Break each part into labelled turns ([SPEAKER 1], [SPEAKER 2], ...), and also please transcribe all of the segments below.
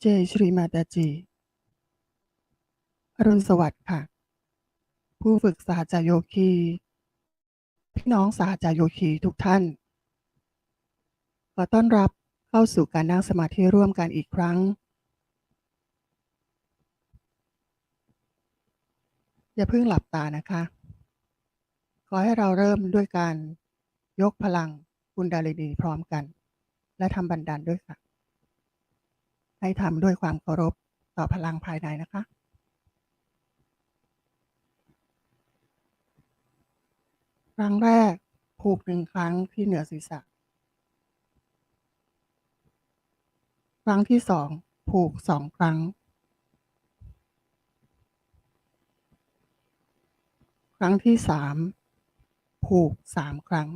[SPEAKER 1] เจชรีมาตาจีอรุณสวัสดิ์ค่ะผู้ฝึกสหจโยคีพี่น้องสหจโยคีทุกท่านขอต้อนรับเข้าสู่การนั่งสมาธิร่วมกันอีกครั้งอย่าเพิ่งหลับตานะคะขอให้เราเริ่มด้วยการยกพลังกุณดาลินีพร้อมกันและทำบันดาลด้วยค่ะให้ทำด้วยความเคารพต่อพลังภายในนะคะครั้งแรกผูก1 ครั้งที่เหนือศีรษะครั้งที่2ผูก2 ครั้งครั้งที่3ผูก3 ครั้ง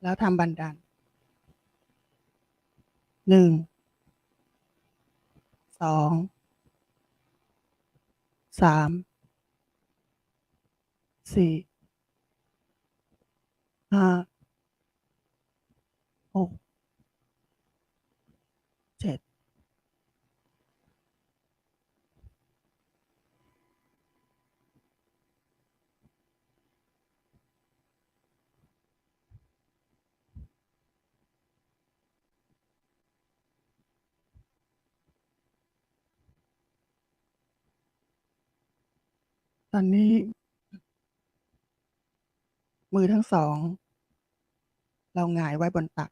[SPEAKER 1] แล้วทำบันดาล1 2 3 4 5 6 7ตอนนี้มือทั้งสองเราหงายไว้บนตัก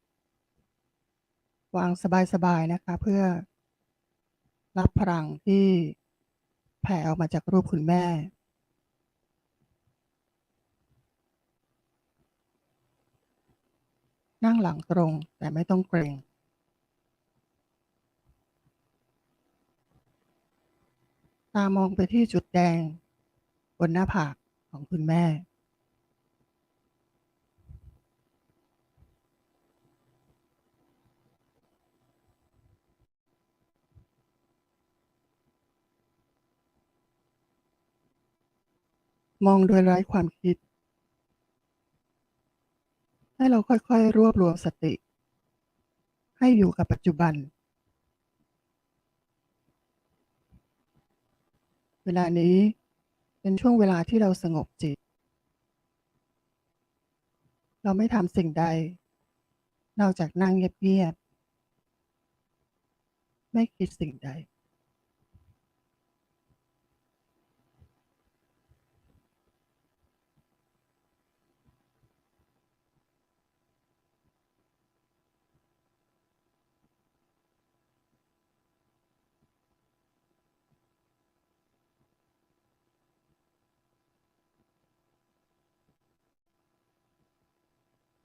[SPEAKER 1] วางสบายๆนะคะเพื่อรับพลังที่แผ่ออกมาจากรูปคุณแม่นั่งหลังตรงแต่ไม่ต้องเกรงตามองไปที่จุดแดงบนหน้าผากของคุณแม่มองโดยไร้ความคิดให้เราค่อยๆรวบรวมสติให้อยู่กับปัจจุบันเวลานี้เป็นช่วงเวลาที่เราสงบจิตเราไม่ทำสิ่งใดนอกจากนั่งเงียบๆไม่คิดสิ่งใด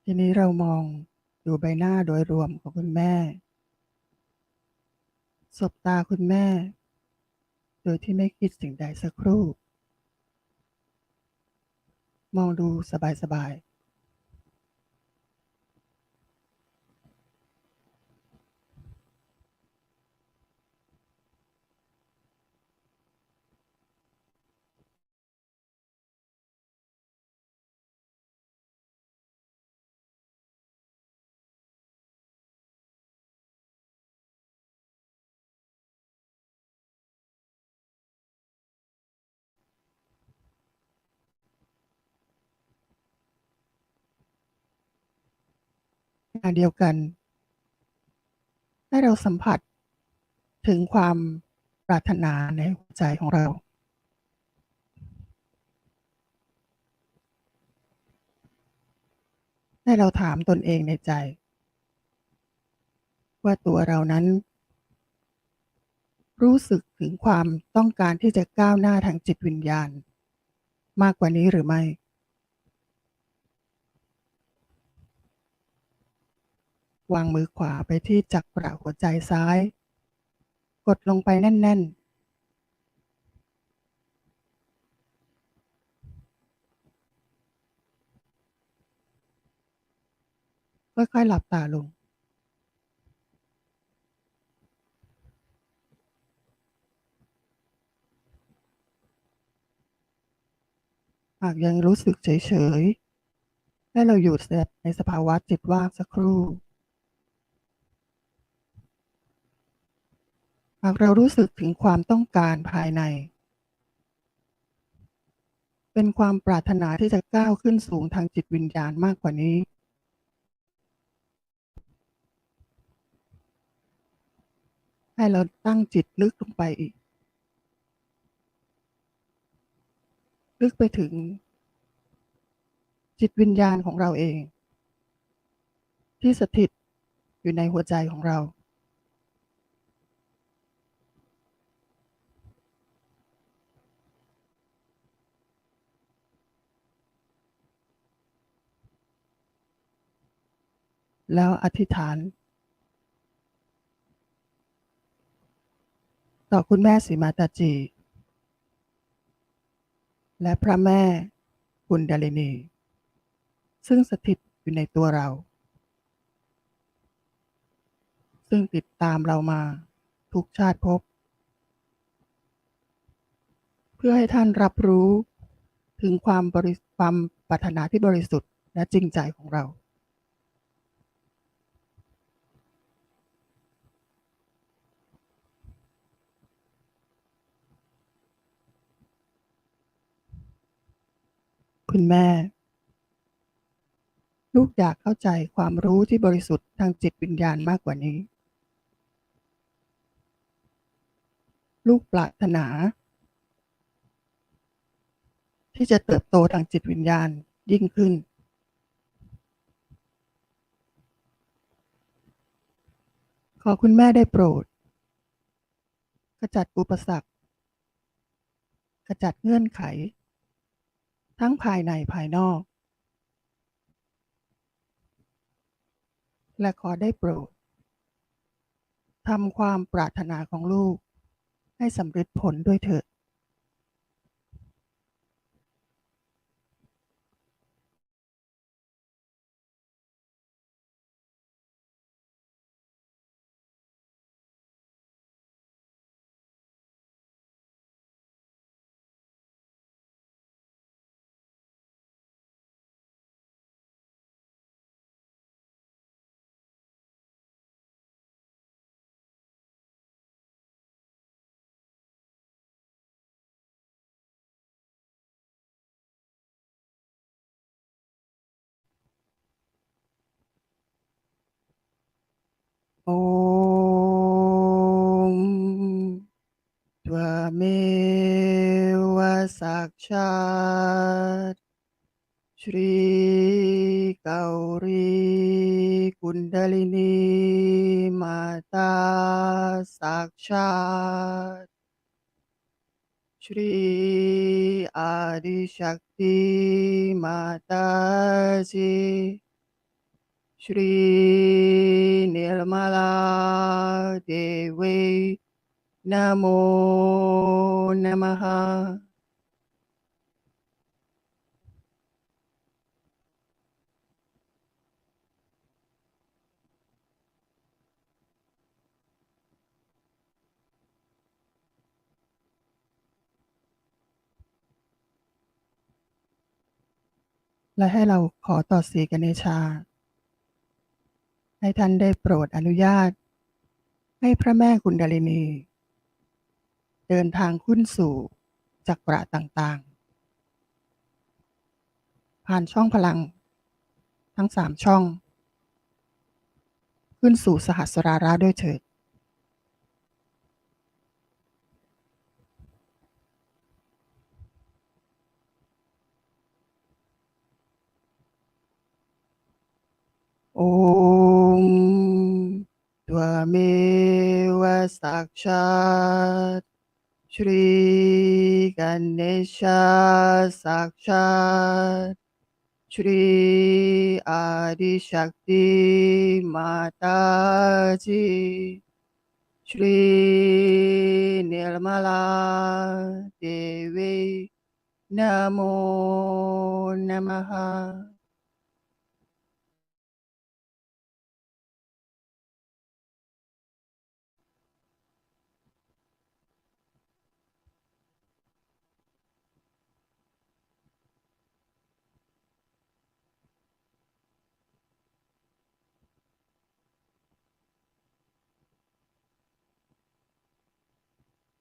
[SPEAKER 1] ทีนี้เรามองดูใบหน้าโดยรวมของคุณแม่สบตาคุณแม่โดยที่ไม่คิดสิ่งใดสักครู่มองดูสบายๆ ขณะเดียวกันให้เราสัมผัสถึงความปรารถนาในหัวใจของเราให้เราถามตนเองในใจว่าตัวเรานั้นรู้สึกถึงความต้องการที่จะก้าวหน้าทางจิตวิญญาณมากกว่านี้หรือไม่วางมือขวาไปที่จักระหัวใจซ้ายกดลงไปแน่นๆค่อยๆหลับตาลงหากยังรู้สึกเฉยๆให้เราอยู่ในสภาวะจิตว่างสักครู่หากเรารู้สึกถึงความต้องการภายในเป็นความปรารถนาที่จะก้าวขึ้นสูงทางจิตวิญญาณมากกว่านี้ให้เราตั้งจิตลึกลงไปอีกลึกไปถึงจิตวิญญาณของเราเองที่สถิตอยู่ในหัวใจของเราแล้วอธิษฐานต่อคุณแม่ศรีมาตาจีและพระแม่กุณดาลินีซึ่งสถิตอยู่ในตัวเราซึ่งติดตามเรามาทุกชาติภพเพื่อให้ท่านรับรู้ถึงความปรารถนาที่บริสุทธิ์และจริงใจของเราคุณแม่ลูกอยากเข้าใจความรู้ที่บริสุทธิ์ทางจิตวิญญาณมากกว่านี้ลูกปรารถนาที่จะเติบโตทางจิตวิญญาณยิ่งขึ้นขอคุณแม่ได้โปรดขจัดอุปสรรคขจัดเงื่อนไขทั้งภายในภายนอกและขอได้โปรดทำความปรารถนาของลูกให้สำเร็จผลด้วยเถิดโอม त्वमेव साक्षात् श्रीगौरी कुण्डलिनी माता साक्षात् श्री आदिशक्ति माताजी Shri Nirmala देवीนะโมนะมะและให้เราขอต่อสีกเนชาให้ท่านได้โปรดอนุญาตให้พระแม่กุณดาลินีเดินทางขึ้นสู่จักระต่างๆผ่านช่องพลังทั้ง3ช่อง ขึ้นสู่สหัสราระด้วยเถิดโอมตัวเมวะสักชาตชรีกันเนชาสักชาตชรีอาดิชักติมาตาจีชรีเนลมาลาเดวีนะโมนะมหา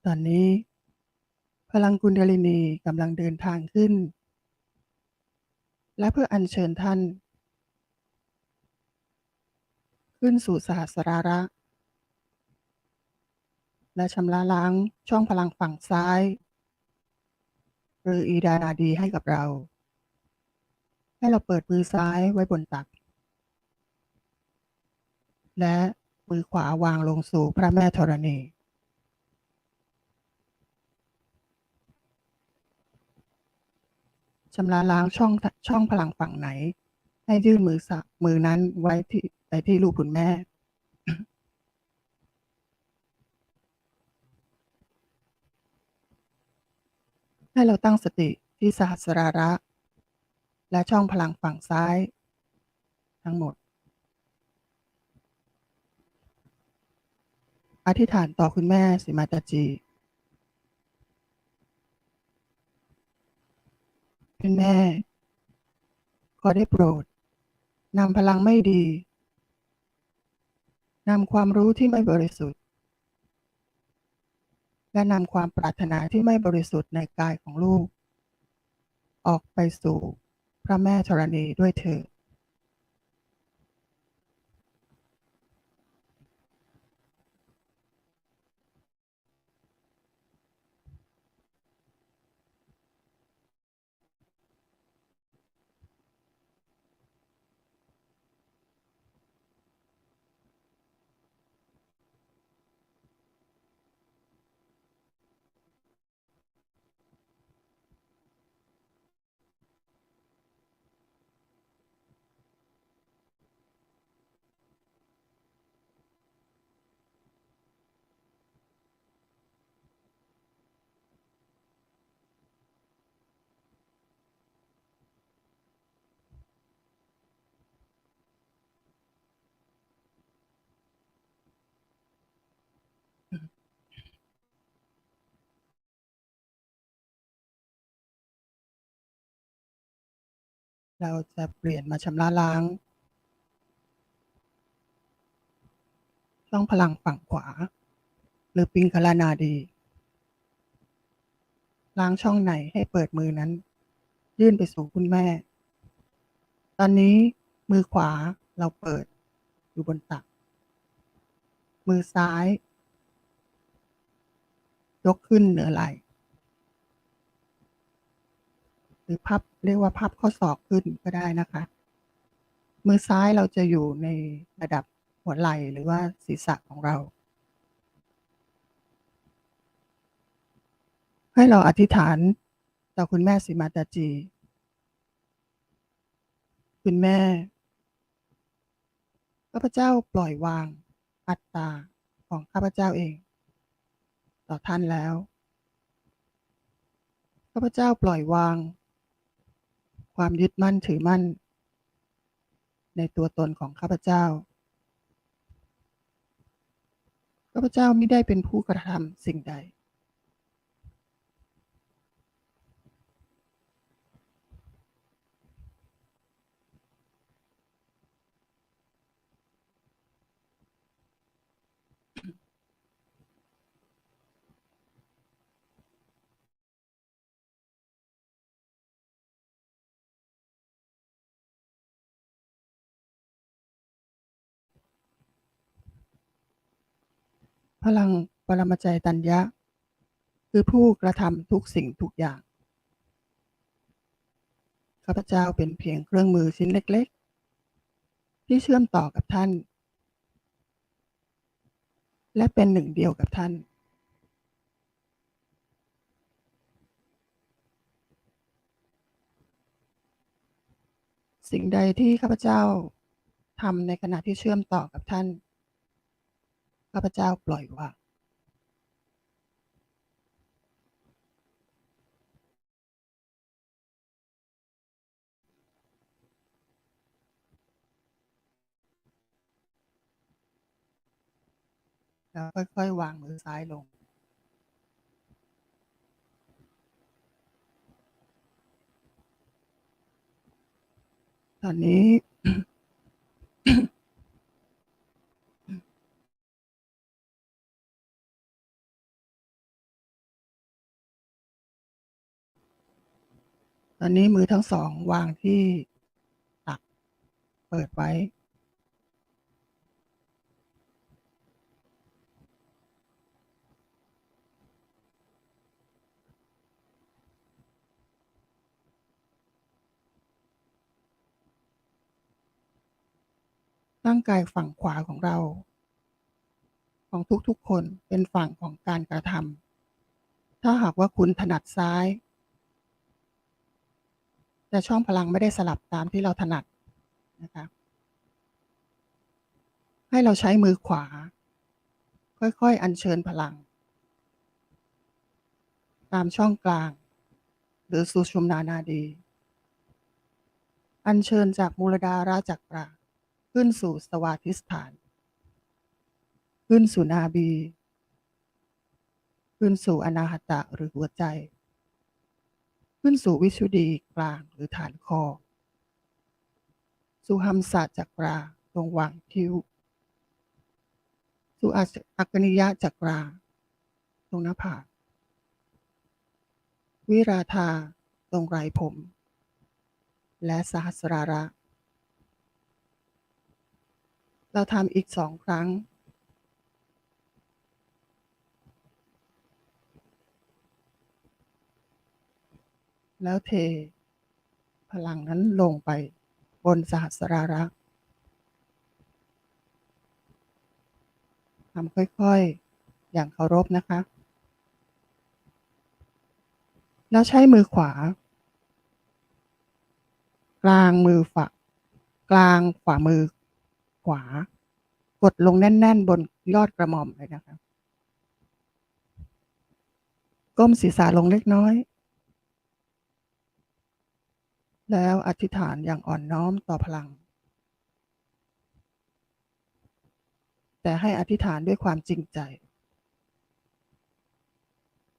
[SPEAKER 1] ตอนนี้พลังกุณดาลินีกำลังเดินทางขึ้นและเพื่ออัญเชิญท่านขึ้นสู่สหัสราระและชำระล้างช่องพลังฝั่งซ้ายหรืออีดานาดีให้กับเราให้เราเปิดมือซ้ายไว้บนตักและมือขวาวางลงสู่พระแม่ธรณีชำระล้างช่องพลังฝั่งไหนให้ยื่นมือนั้นไว้ที่รูปคุณแม่ให้เราตั้งสติที่สหัสราระและช่องพลังฝั่งซ้ายทั้งหมดอธิษฐานต่อคุณแม่สิมาตาจีคุณแม่ขอได้โปรดนำพลังไม่ดีนำความรู้ที่ไม่บริสุทธิ์และนำความปรารถนาที่ไม่บริสุทธิ์ในกายของลูกออกไปสู่พระแม่ธรณีด้วยเถิดเราจะเปลี่ยนมาชำระล้างช่องพลังฝั่งขวาหรือปิงคลานาดีล้างช่องไหนให้เปิดมือนั้นยื่นไปสู่คุณแม่ตอนนี้มือขวาเราเปิดอยู่บนตักมือซ้ายยกขึ้นเหนือไหล่หรือพับเรียกว่าพับข้อศอกขึ้นก็ได้นะคะมือซ้ายเราจะอยู่ในระดับหัวไหล่หรือว่าศีรษะของเราให้เราอธิษฐานต่อคุณแม่สีมาตาจีคุณแม่ข้าพเจ้าปล่อยวางอัตตาของข้าพเจ้าเองต่อท่านแล้วข้าพเจ้าปล่อยวางความยึดมั่นถือมั่นในตัวตนของข้าพเจ้าข้าพเจ้าไม่ได้เป็นผู้กระทำสิ่งใด พลังปรมาจารย์ตัญญะคือผู้กระทำทุกสิ่งทุกอย่างข้าพเจ้าเป็นเพียงเครื่องมือชิ้นเล็กๆที่เชื่อมต่อกับท่านและเป็นหนึ่งเดียวกับท่านสิ่งใดที่ข้าพเจ้าทำในขณะที่เชื่อมต่อกับท่านข้าพเจ้าปล่อยวางแล้วค่อยๆวางมือซ้ายลงตอนนี้ ตอนนี้มือทั้งสองวางที่ตักเปิดไว้ร่างกายฝั่งขวาของเราของทุกๆคนเป็นฝั่งของการกระทำถ้าหากว่าคุณถนัดซ้ายแต่ช่องพลังไม่ได้สลับตามที่เราถนัดนะคะให้เราใช้มือขวาค่อยๆอัญเชิญพลังตามช่องกลางหรือสุชุมนานาดีอัญเชิญจากมูลดาราจักราขึ้นสู่สวาธิสถานขึ้นสู่นาบีขึ้นสู่อนาหตะหรือหัวใจขึ้นสู่วิชุดีกลางหรือฐานคอสู่หัมสะจักราตรงหว่างคิ้วสู่อักกนิยะจักราตรงหน้าผากวิราธาตรงไรผมและสหัสราระเราทำอีก2 ครั้งแล้วเทพลังนั้นลงไปบนสหัสราระทำค่อยๆอย่างเคารพนะคะแล้วใช้มือขวากลางมือฝักกลางฝ่ามือขวากดลงแน่นๆบนยอดกระหม่อมเลยนะคะก้มศีรษะลงเล็กน้อยแล้วอธิษฐานอย่างอ่อนน้อมต่อพลังแต่ให้อธิษฐานด้วยความจริงใจ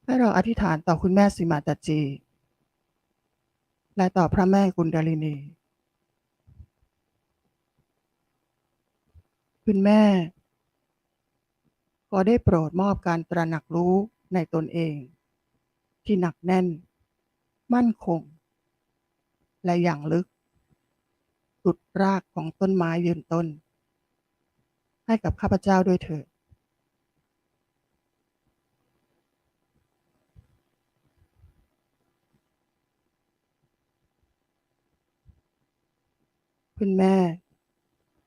[SPEAKER 1] ให้เราอธิษฐานต่อคุณแม่สิมาตาจีและต่อพระแม่กุณดาลินีคุณแม่ขอได้โปรดมอบการตระหนักรู้ในตนเองที่หนักแน่นมั่นคงและอย่างลึกสุดรากของต้นไม้ยืนต้นให้กับข้าพเจ้าด้วยเถิดคุณแม่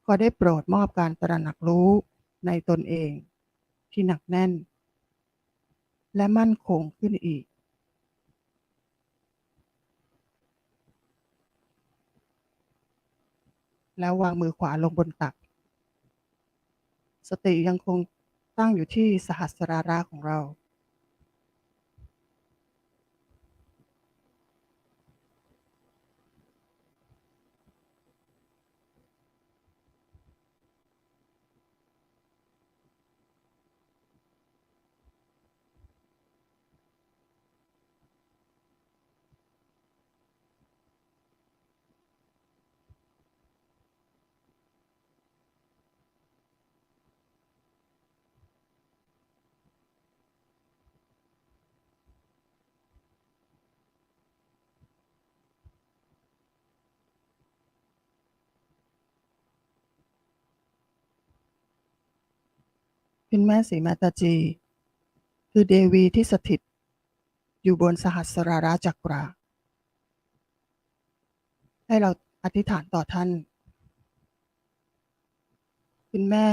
[SPEAKER 1] ขอได้โปรดมอบการตระหนักรู้ในตนเองที่หนักแน่นและมั่นคงขึ้นอีกแล้ววางมือขวาลงบนตักสติยังคงตั้งอยู่ที่สหัสราระของเรา คุณแม่ศรีมาตาจีคือเดวีที่สถิตอยู่บนสหัสราจักราให้เราอธิษฐานต่อท่านคุณแม่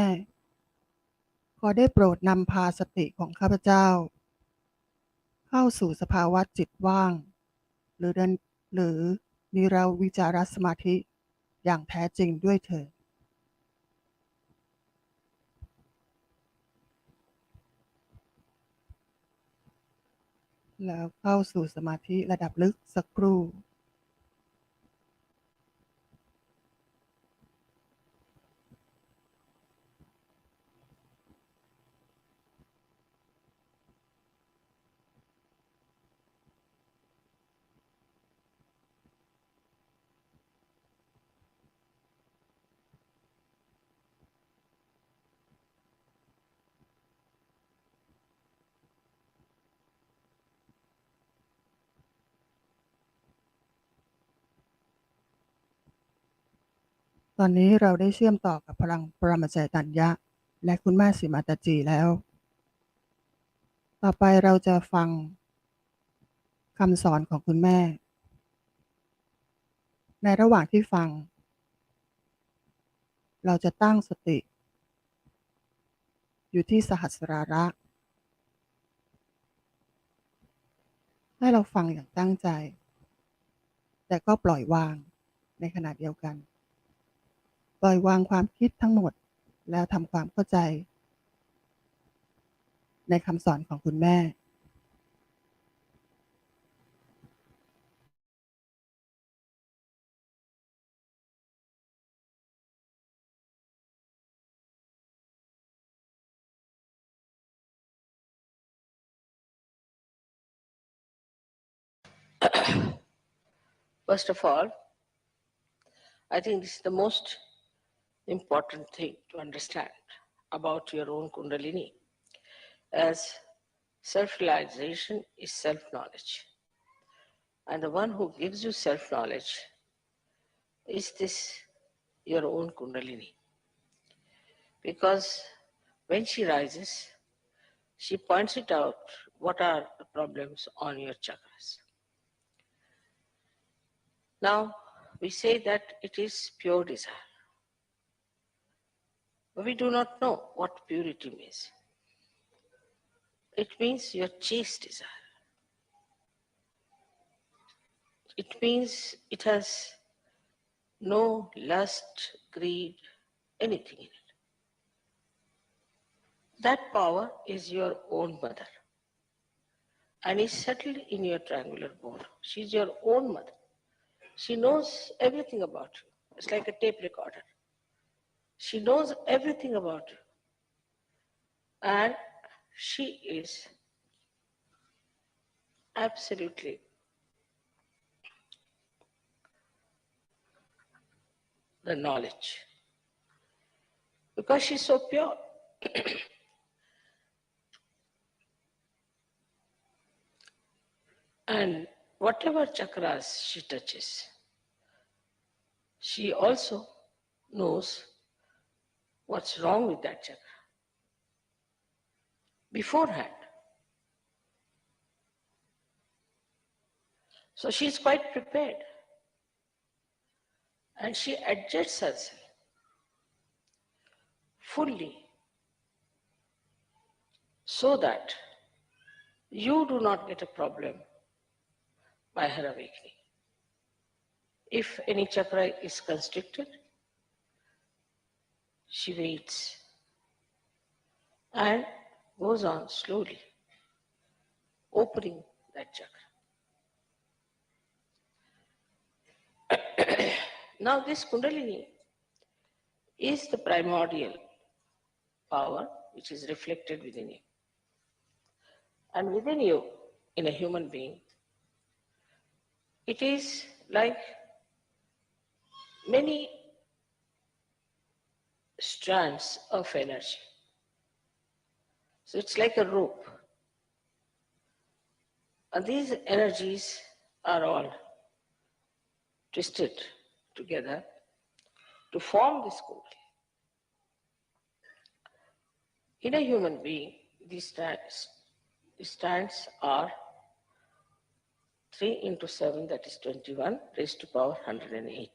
[SPEAKER 1] ขอได้โปรดนำพาสติของข้าพเจ้าเข้าสู่สภาวะจิตว่างหรือนิรวิจารสมาธิอย่างแท้จริงด้วยเถิดแล้วเข้าสู่สมาธิระดับลึกสักครู่ตอนนี้เราได้เชื่อมต่อกับพลังปรมาจารย์ตัญญะและคุณแม่ศรีมาตาจีแล้วต่อไปเราจะฟังคำสอนของคุณแม่ในระหว่างที่ฟังเราจะตั้งสติอยู่ที่สหัสราระให้เราฟังอย่างตั้งใจแต่ก็ปล่อยวางในขณะเดียวกันปล่อยวางความคิดทั้งหมดแล้วทำความเข้าใจในคำสอนของคุณแม่
[SPEAKER 2] First of all, I think this is the most important thing to understand about your own Kundalini, as self-realization is self-knowledge. And the one who gives you self-knowledge is this your own Kundalini. Because when she rises, she points it out what are the problems on your chakras. Now, we say that it is pure desire. But we do not know what purity means. It means your chaste desire. It means it has no lust, greed, anything in it. That power is your own mother and is settled in your triangular bone. She's your own mother. She knows everything about you. It's like a tape recorder. She knows everything about you. And she is absolutely the knowledge. Because she's so pure. And whatever chakras she touches, she also knows what's wrong with that chakra beforehand. So she's quite prepared. And she adjusts herself fully so that you do not get a problem by her awakening. If any chakra is constricted, she waits and goes on slowly, opening that chakra. Now this Kundalini is the primordial power which is reflected within you. And within you, in a human being, it is like many strands of energy. So it's like a rope. And these energies are all twisted together to form this Kundalini. In a human being, these stands are 3 into 7, that is 21, raised to power 108.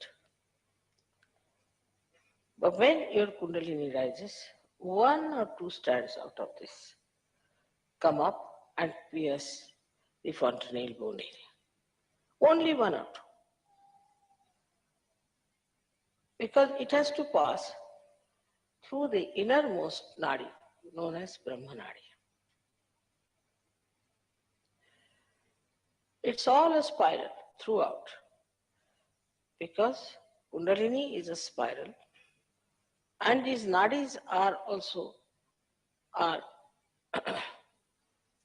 [SPEAKER 2] But when your Kundalini rises, 1 or 2 strands out of this come up and pierce the fontanelle bone area. Only 1 or 2. Because it has to pass through the innermost nadi, known as Brahma Nadi. It's all a spiral throughout, because Kundalini is a spiral, and these nadis are also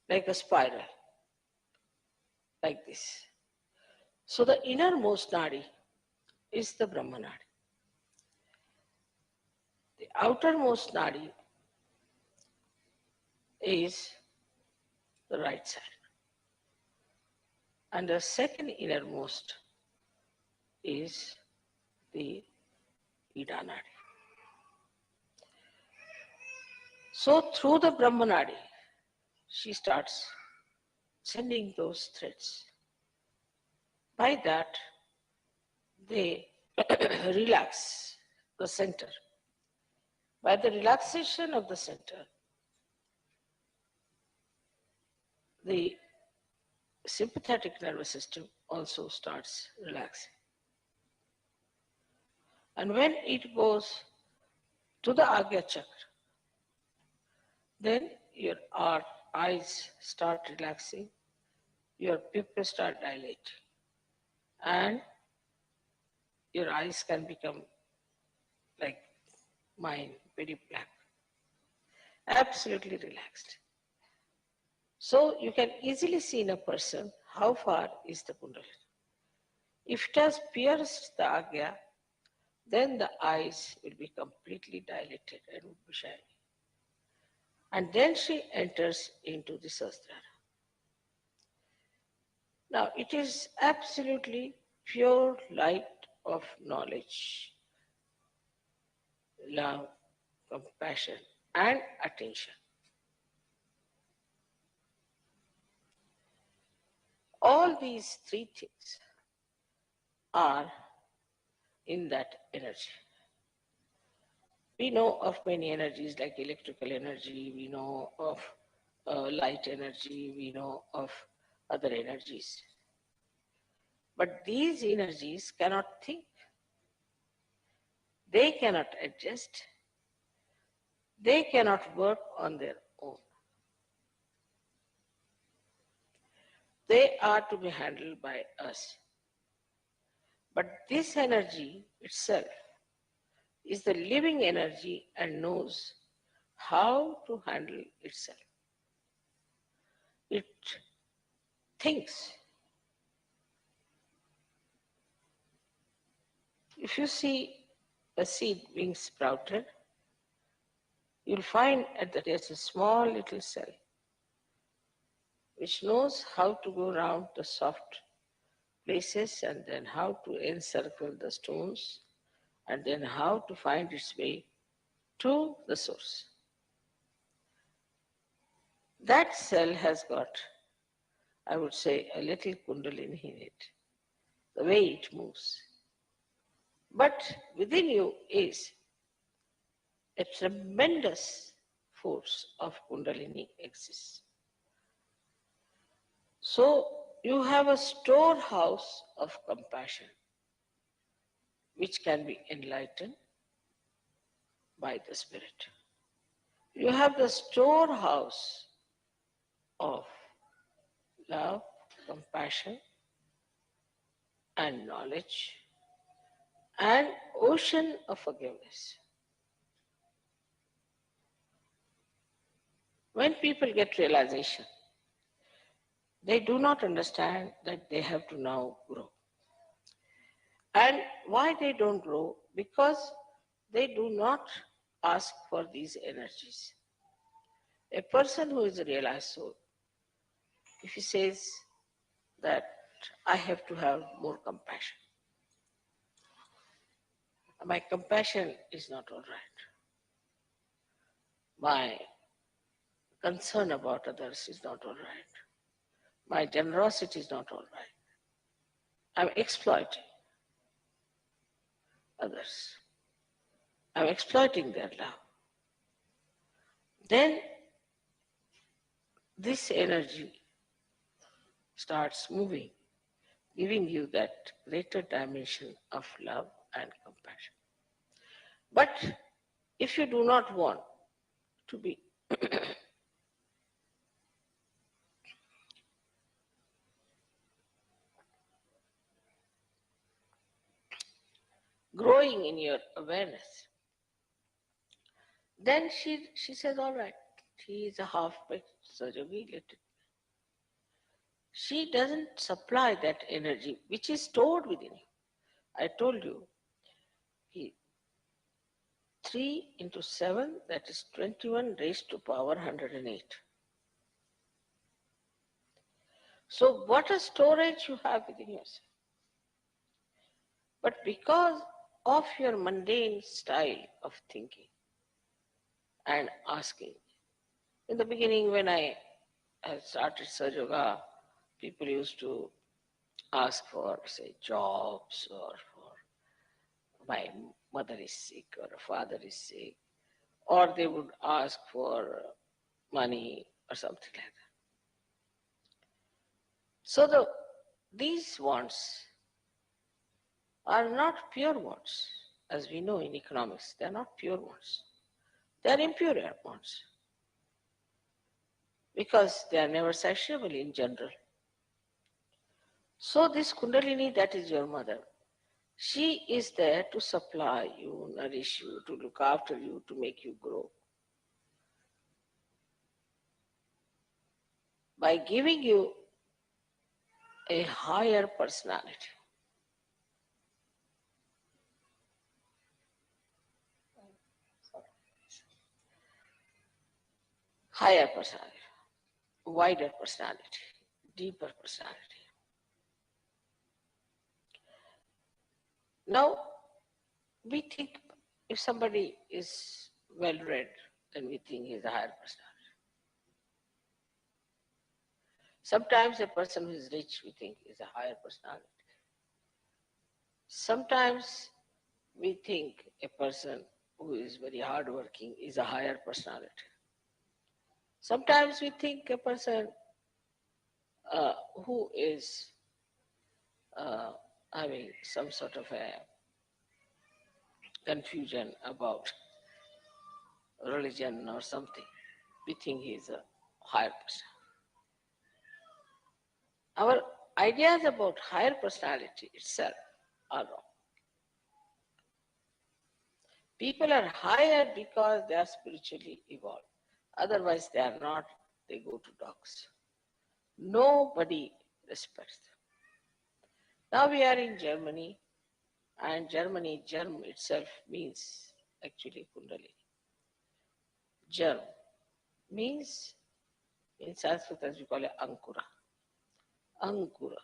[SPEAKER 2] like a spiral, like this. So the innermost nadi is the Brahma Nadi. The outermost nadi is the right side. And the second innermost is the Ida Nadi. So through the Brahma Nadi, she starts sending those threads. By that, they relax the center. By the relaxation of the center, the sympathetic nervous system also starts relaxing. And when it goes to the Agya Chakra, then your eyes start relaxing, your pupils start dilating, and your eyes can become like mine, very black, absolutely relaxed. So you can easily see in a person how far is the Kundalini. If it has pierced the Agya, then the eyes will be completely dilated and will be shiny. And then she enters into the Sahasrara. Now it is absolutely pure light of knowledge, love, compassion, and attention. All these 3 things are in that energy. We know of many energies like electrical energy, we know of light energy, we know of other energies. But these energies cannot think. They cannot adjust. They cannot work on their own. They are to be handled by us. But this energy itself is the living energy and knows how to handle itself. It thinks. If you see a seed being sprouted, you'll find that there's a small little cell which knows how to go around the soft places and then how to encircle the stones and then how to find its way to the source. That cell has got, I would say, a little Kundalini in it, the way it moves. But within you is a tremendous force of Kundalini exists. So you have a storehouse of compassion which can be enlightened by the Spirit. You have the storehouse of love, compassion, and knowledge, and ocean of forgiveness. When people get realization, they do not understand that they have to now grow. And why they don't grow? Because they do not ask for these energies. A person who is a realized soul, if he says that I have to have more compassion, my compassion is not all right. My concern about others is not all right. My generosity is not all right. I'm exploiting others. I'm exploiting their love. Then this energy starts moving, giving you that greater dimension of love and compassion. But if you do not want to be growing in your awareness, then she says, all right, she is a half-baked Sahaja, let it. She doesn't supply that energy which is stored within you. I told you, 3 into 7, that is 21 raised to power 108. So what a storage you have within yourself. But because of your mundane style of thinking and asking, in the beginning when I started Sahaja Yoga, people used to ask for, say, jobs, or for my mother is sick or a father is sick, or they would ask for money or something like that. So these wants are not pure wants. As we know in economics, they are not pure wants. They are impure wants, because they are never satiable in general. So this Kundalini, that is your mother, she is there to supply you, nourish you, to look after you, to make you grow. By giving you a higher personality. Higher personality, wider personality, deeper personality. Now, we think if somebody is well read, then we think he's a higher personality. Sometimes a person who is rich, we think, is a higher personality. Sometimes we think a person who is very hardworking is a higher personality. Sometimes we think a person who is having some sort of a confusion about religion or something, we think he is a higher person. Our ideas about higher personality itself are wrong. People are higher because they are spiritually evolved. Otherwise they are not, they go to dogs. Nobody respects them. Now we are in Germany, and Germany, germ itself means actually Kundalini. Germ means, in Sanskrit as we call it, Ankura. Ankura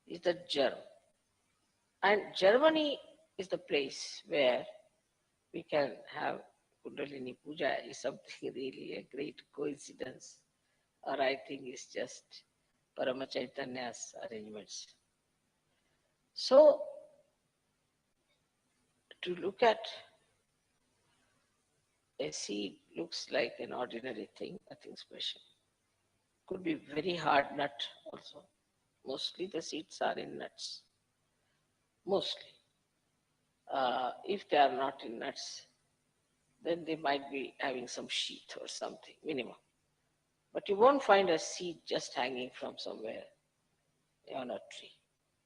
[SPEAKER 2] is the germ. And Germany is the place where we can have Kundalini Puja. Is something really a great coincidence, or I think it's just Parama Chaitanya's arrangements. So, to look at a seed looks like an ordinary thing, nothing special. Could be very hard nut also. Mostly the seeds are in nuts. Mostly. If they are not in nuts, then they might be having some sheath or something, minimum. But you won't find a seed just hanging from somewhere on a tree.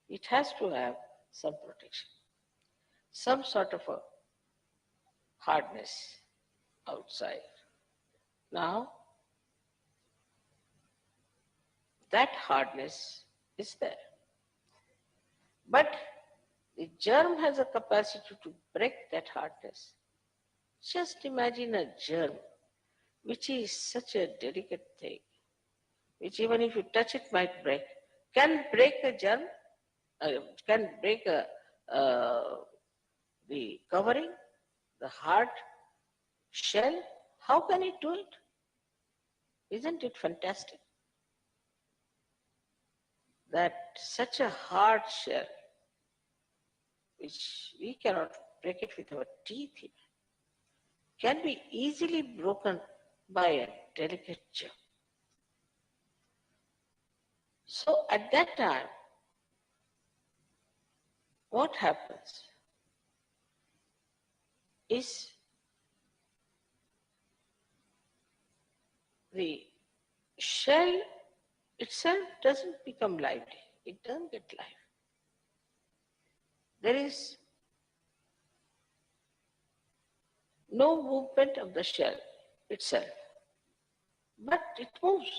[SPEAKER 2] It has to have some protection, some sort of a hardness outside. Now, that hardness is there. But the germ has a capacity to break that hardness. Just imagine a germ, which is such a delicate thing, which even if you touch it might break, can break a germ, can break the covering, the hard shell. How can it do it? Isn't it fantastic that such a hard shell, which we cannot break it with our teeth here, can be easily broken by a delicate germ? So at that time, what happens is the shell itself doesn't become lively. It doesn't get life. There is no movement of the shell itself, but it moves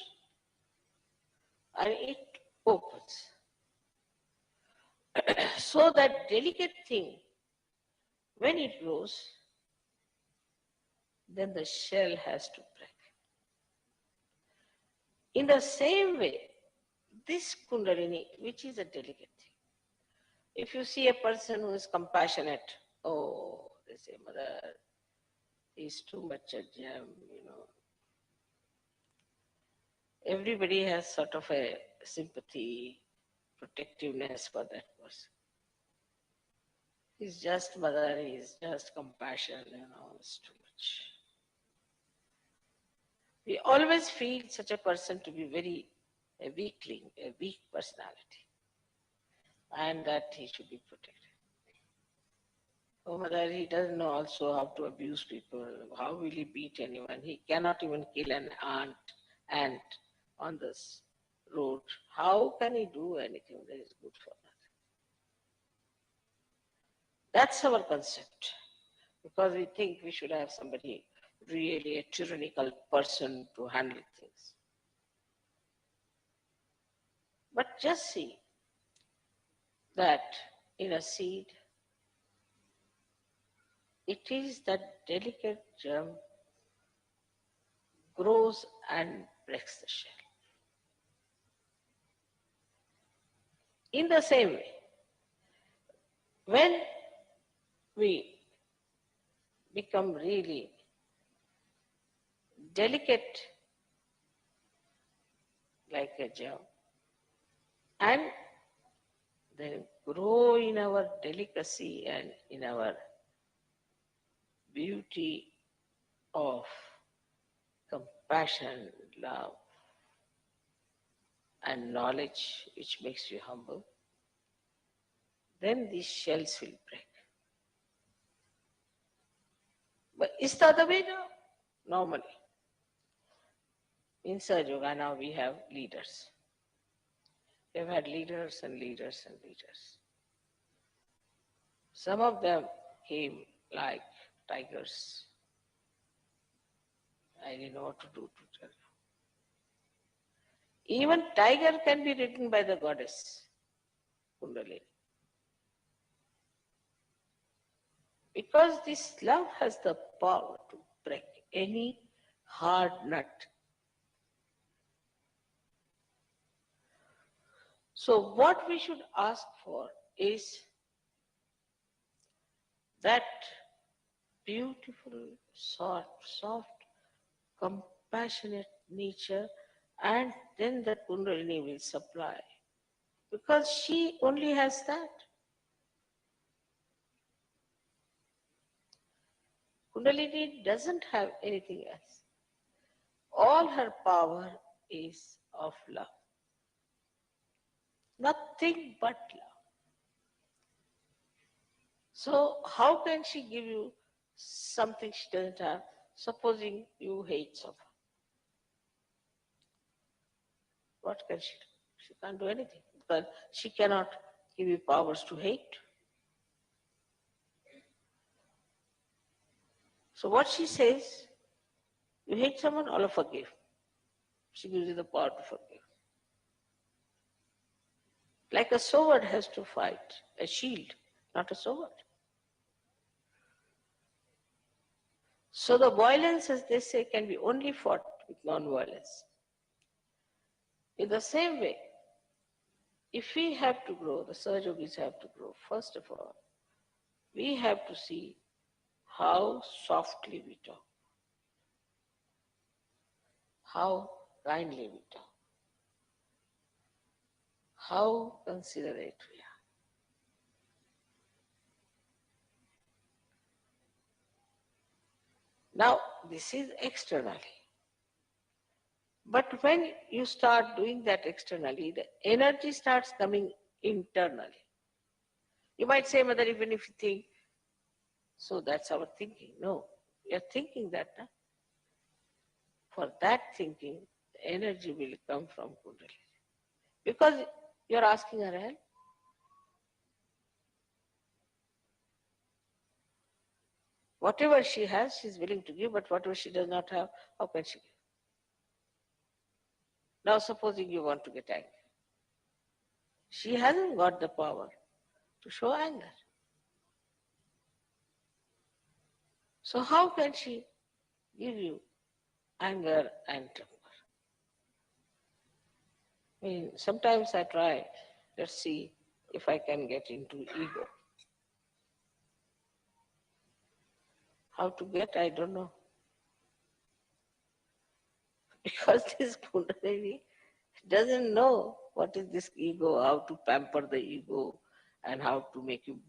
[SPEAKER 2] and it opens. So that delicate thing, when it grows, then the shell has to break. In the same way, this Kundalini, which is a delicate thing, if you see a person who is compassionate, oh, they say, Mother, he's too much a gem, Everybody has sort of a sympathy, protectiveness for that person. He's just mother, he's just compassion, it's too much. We always feel such a person to be a weakling, a weak personality, and that he should be protected. Oh, mother, he doesn't know also how to abuse people. How will he beat anyone? He cannot even kill an ant on this road. How can he do anything that is good for us? That's our concept, because we think we should have somebody really a tyrannical person to handle things. But just see that in a seed, it is that delicate germ grows and breaks the shell. In the same way, when we become really delicate like a germ and then grow in our delicacy and in our beauty of compassion, love, and knowledge which makes you humble, then these shells will break. But is that the way now? Normally. In Sahaja Yoga now we have leaders. We have had leaders and leaders and leaders. Some of them came like tigers. I didn't know what to do to tell you. Even tiger can be ridden by the goddess, Kundalini. Because this love has the power to break any hard nut. So what we should ask for is that beautiful, soft, compassionate nature, and then the Kundalini will supply. Because she only has that. Kundalini doesn't have anything else. All her power is of love. Nothing but love. So how can she give you something she doesn't have, supposing you hate someone? What can she do? She can't do anything, because she cannot give you powers to hate. So what she says, you hate someone, Allah forgive. She gives you the power to forgive. Like a sword has to fight, a shield, not a sword. So the violence, as they say, can be only fought with non-violence. In the same way, if we have to grow, the Sahaja Yogis have to grow, first of all, we have to see how softly we talk, how kindly we talk, how considerate we are. Now, this is externally. But when you start doing that externally, the energy starts coming internally. You might say, Mother, even if you think, so that's our thinking. No, you're thinking that. Huh? For that thinking, the energy will come from Kundalini. Because you're asking her help. Whatever she has, she's willing to give, but whatever she does not have, how can she give? Now, supposing you want to get angry. She hasn't got the power to show anger. So how can she give you anger and temper? I mean, sometimes I try, let's see if I can get into ego. How to get, I don't know. Because this Kundalini doesn't know what is this ego, how to pamper the ego, and how to make you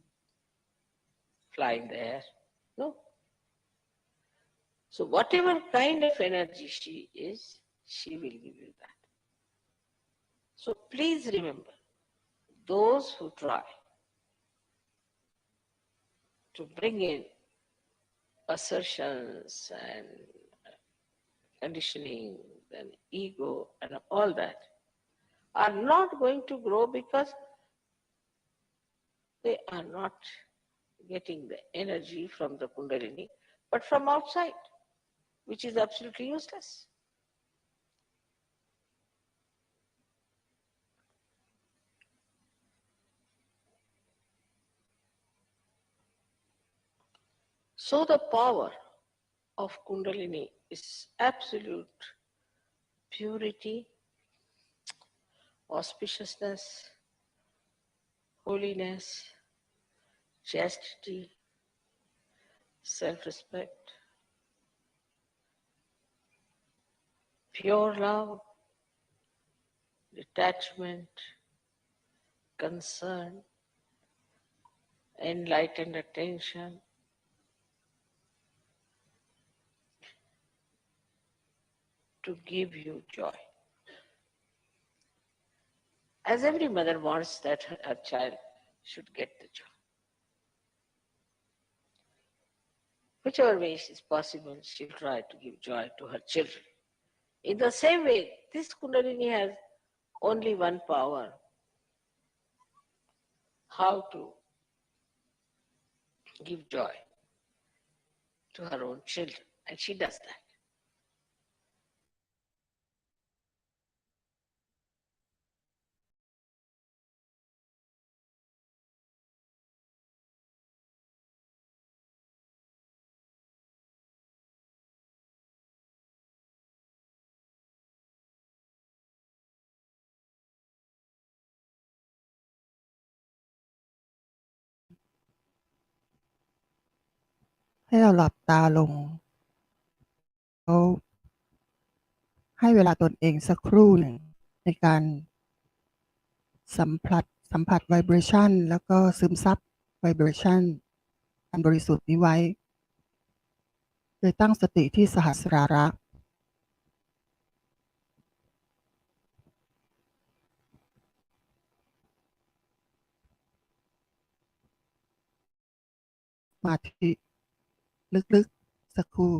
[SPEAKER 2] fly in the air. No. So whatever kind of energy she is, she will give you that. So please remember, those who try to bring in assertions and conditioning and ego and all that are not going to grow because they are not getting the energy from the Kundalini, but from outside, which is absolutely useless. So the power of Kundalini is absolute purity, auspiciousness, holiness, chastity, self-respect, pure love, detachment, concern, enlightened attention, to give you joy. As every mother wants that her child should get the joy. Whichever way is possible, she'll try to give joy to her children. In the same way, this Kundalini has only one power, how to give joy to her own children, and she does that.
[SPEAKER 1] ให้เราหลับตาลงแล้วให้เวลาตนเองสักครู่หนึ่งในการสัมผัสไวเบรชันแล้วก็ซึมซับไวเบรชันอันบริสุทธิ์นี้ไว้โดยตั้งสติที่สหัสราระมาที่ลึกๆสักครู่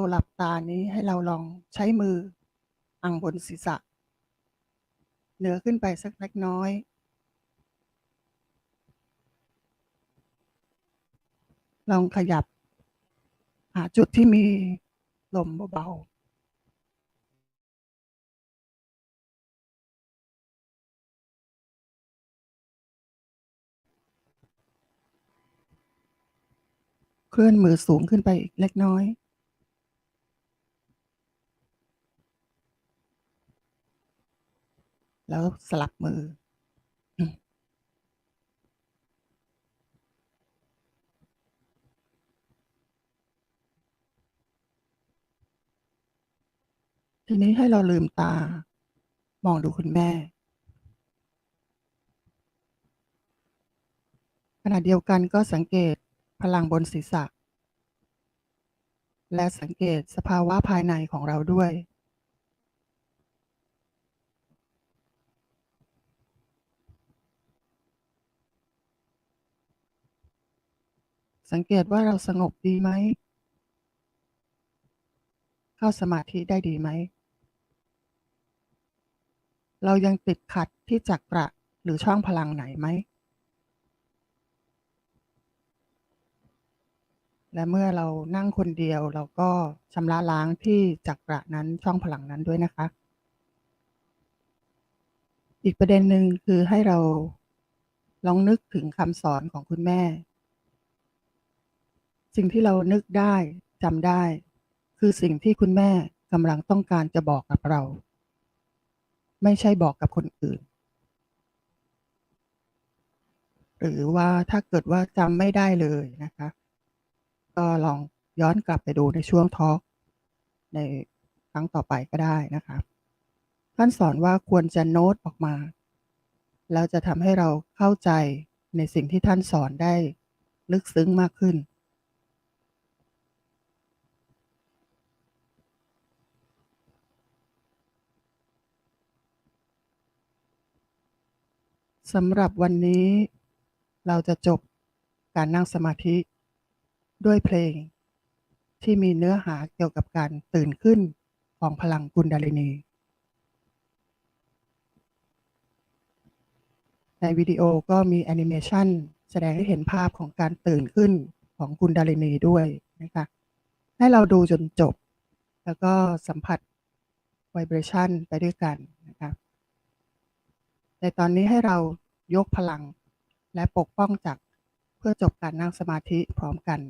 [SPEAKER 1] หลับตานี้ให้เราลองใช้มืออังบนศีรษะเหนือขึ้นไปสักเล็กน้อยลองขยับหาจุดที่มีลมเบาๆเคลื่อนมือสูงขึ้นไปอีกเล็กน้อยแล้วสลับมือทีนี้ให้เราลืมตามองดูคุณแม่ขณะเดียวกันก็สังเกตพลังบนศีรษะและสังเกตสภาวะภายในของเราด้วยสังเกตว่าเราสงบดีไหมเข้าสมาธิได้ดีไหมเรายังติดขัดที่จักระหรือช่องพลังไหนไหมและเมื่อเรานั่งคนเดียวเราก็ชำระล้างที่จักระนั้นช่องพลังนั้นด้วยนะคะอีกประเด็นหนึ่งคือให้เราลองนึกถึงคำสอนของคุณแม่สิ่งที่เรานึกได้จำได้คือสิ่งที่คุณแม่กำลังต้องการจะบอกกับเราไม่ใช่บอกกับคนอื่นหรือว่าถ้าเกิดว่าจำไม่ได้เลยนะคะก็ลองย้อนกลับไปดูในช่วงทอล์กในครั้งต่อไปก็ได้นะคะท่านสอนว่าควรจะโน้ตออกมาแล้วจะทำให้เราเข้าใจในสิ่งที่ท่านสอนได้ลึกซึ้งมากขึ้นสำหรับวันนี้เราจะจบการนั่งสมาธิด้วยเพลงที่มีเนื้อหาเกี่ยวกับการตื่นขึ้นของพลังกุนดาลินีในวิดีโอก็มีแอนิเมชันแสดงให้เห็นภาพของการตื่นขึ้นของกุนดาลินีด้วยนะคะให้เราดูจนจบแล้วก็สัมผัสไวเบรชันไปด้วยกันนะคะในตอนนี้ให้เรายกพลังและปกป้องจากเพื่อจบการนั่งสมาธิพร้อมกัน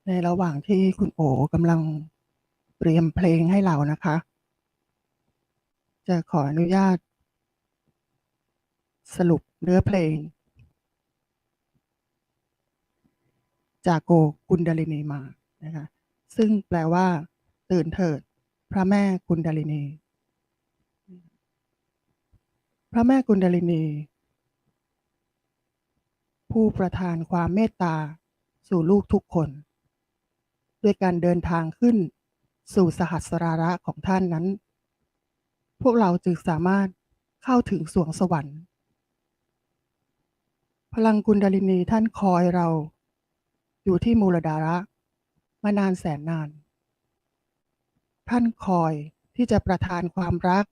[SPEAKER 1] ในระหว่างที่คุณโอกำลังเตรียมเพลงให้เรานะคะจะขออนุญาตสรุปเนื้อเพลงจากโกกุนดาลินีมานะคะซึ่งแปลว่าตื่นเถิดพระแม่กุนดาลินีพระแม่กุนดาลินีผู้ประทานความเมตตาสู่ลูกทุกคนด้วยการเดินทางขึ้นสู่สหัสราระของท่านนั้นพวกเราจึงสามารถเข้าถึงสวงสวรรค์พลังกุนดาลินีท่านคอยเราอยู่ที่มูลดาระมานานแสนนานท่านคอยที่จะประทานความรัก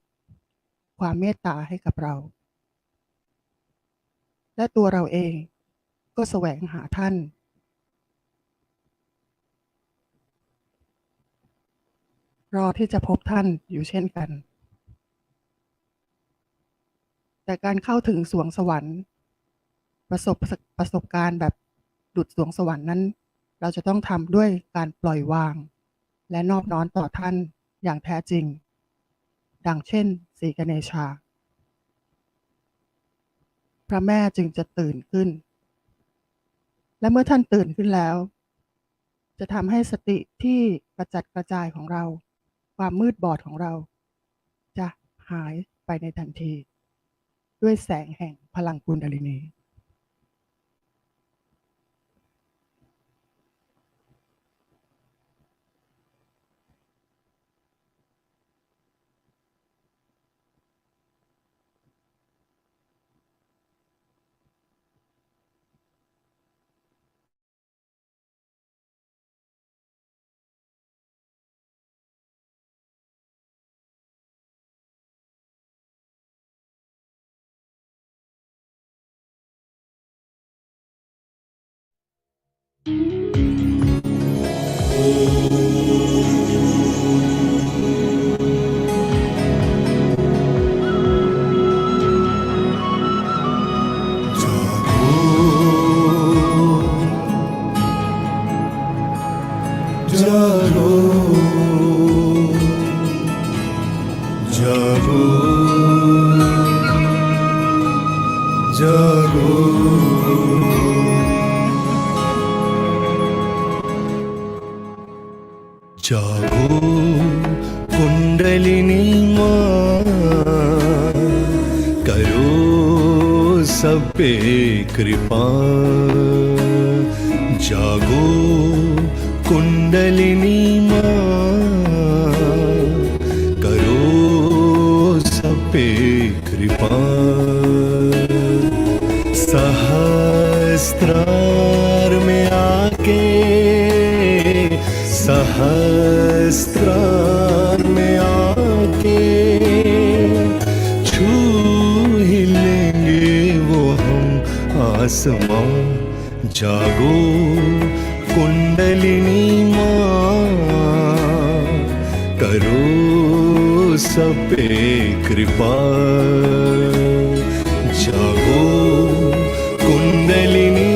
[SPEAKER 1] ความเมตตาให้กับเราและตัวเราเองก็แสวงหาท่านรอที่จะพบท่านอยู่เช่นกันแต่การเข้าถึงสวงสวรรค์ประสบการณ์แบบดุจสวงสวรรค์นั้นเราจะต้องทำด้วยการปล่อยวางและนอบน้อมต่อท่านอย่างแท้จริงดังเช่นศรีกเนชาพระแม่จึงจะตื่นขึ้นและเมื่อท่านตื่นขึ้นแล้วจะทำให้สติที่กระจัดกระจายของเราค ความมืดบอดของเราจะหายไปในทันทีด้วยแสงแห่งพลังกุนดาลินี
[SPEAKER 3] जागो kundalini माँ करो सब पे कृपा जागो कुंडलिनी माँ करो सब पे कृपा सहस्त्रार में आके सहस्त्रार में आके छू ही लेंगे वो हम आसमां जागो कुंडलिनी माँ करो सब पे कृपा जागो कुंडलिनी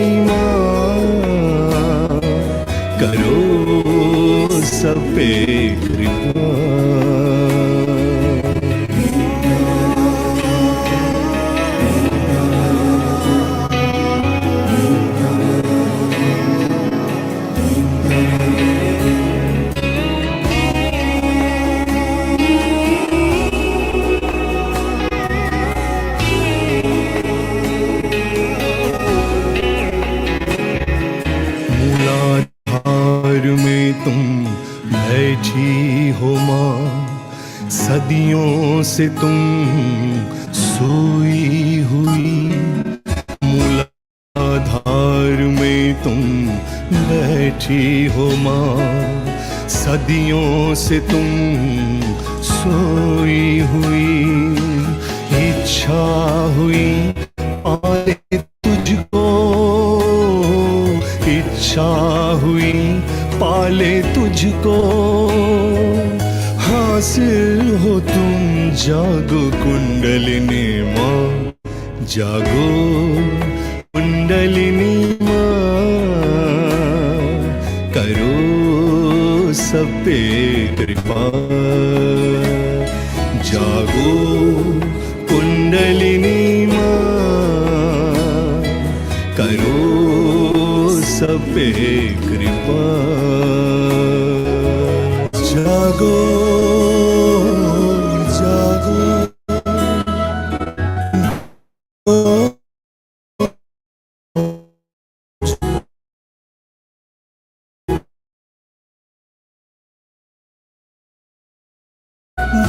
[SPEAKER 3] करो सब पे कृपा में तुम बैठी हो माँ सदियों से तुम सोई हुई मूलाधार में तुम बैठी हो माँ सदियों से तुम सोई हुई इच्छा हुई पाले तुझको इच्छा हुई पाले तुझको हासिल हो तुम जागो कुंडलिनी माँ जागो कुंडलिनी माँ करो सब पे कृपा जागो कुंडलिनी माँ करो सब पे कृपा जागो जागो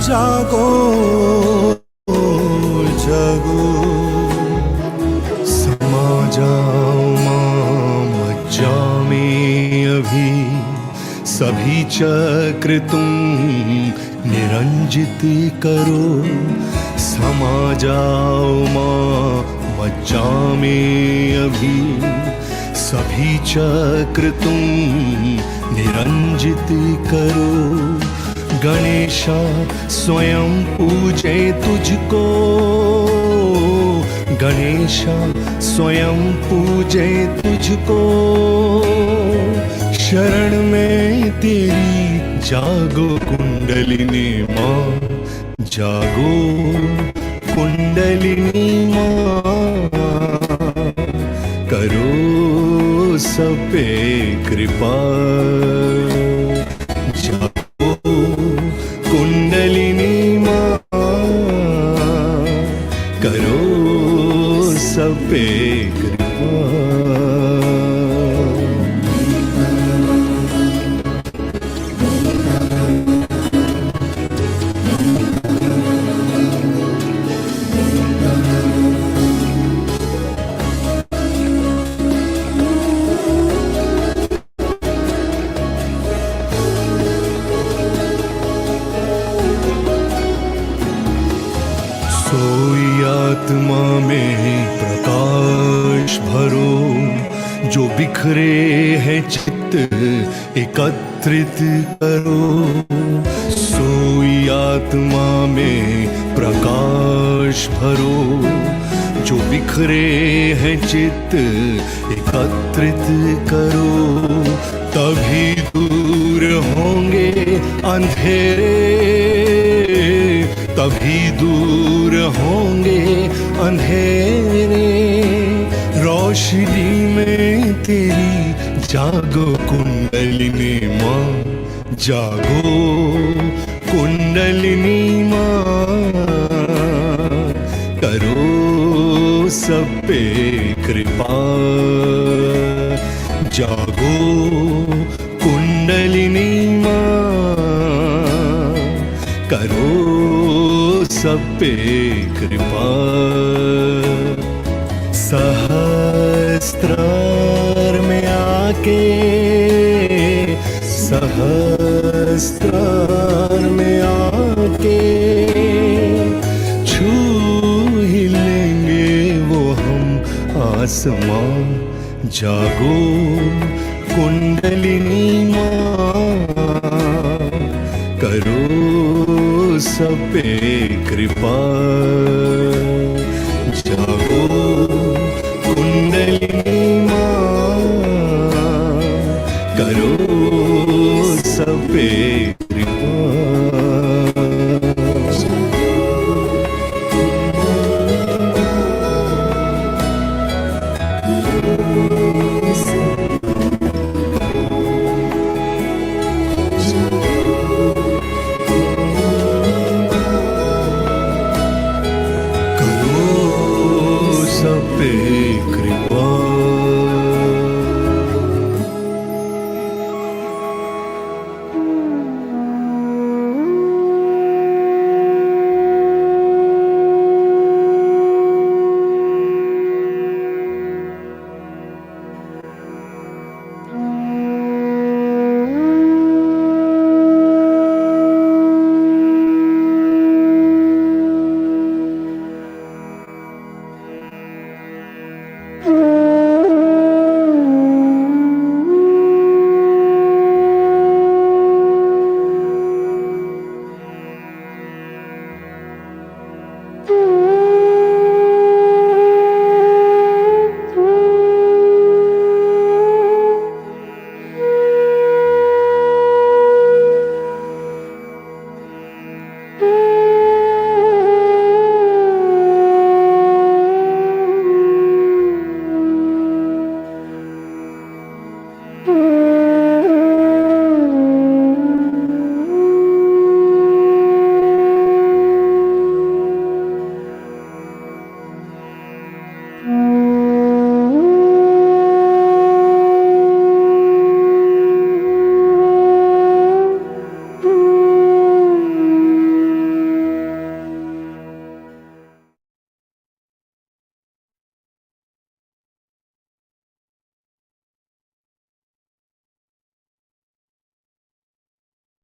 [SPEAKER 3] जागो जागो समा जाओ मज्जा में अभी सभी चक्र तुम निरंजित करो समा जाओ मज्जा में अभी सभी चक्र तुम निरंजित करो गणेशा स्वयं पूजे तुझको गणेशा स्वयं पूजे तुझको शरण में तेरी जागो कुंडलिनी माँ जागो कुंडलिनी माँ करो सब पे कृपा जागो सब पे कृपा सोई आत्मा में प्रकाश भरो जो बिखरे हैं चित्त एकत्रित करो सोई आत्मा में प्रकाश भरो जो बिखरे हैं चित्त एकत्रित करो तभी दूर होंगे अंधेरे तभी दूर होंगे अंधेरे रोशनी में तेरी जागो कुंडलिनी माँ जागो कुंडलिनी माँ करो सब पे कृपा जागो कुंडलिनी माँ करो सब पे कृपा सहस्त्रार में आके सहस्त्रार में आके छू ही लेंगे वो हम आसमां जागो कुंडलिनी माँ करो सब पे कृपा जागो कुंडलिनी माँ करो सब पे कृपा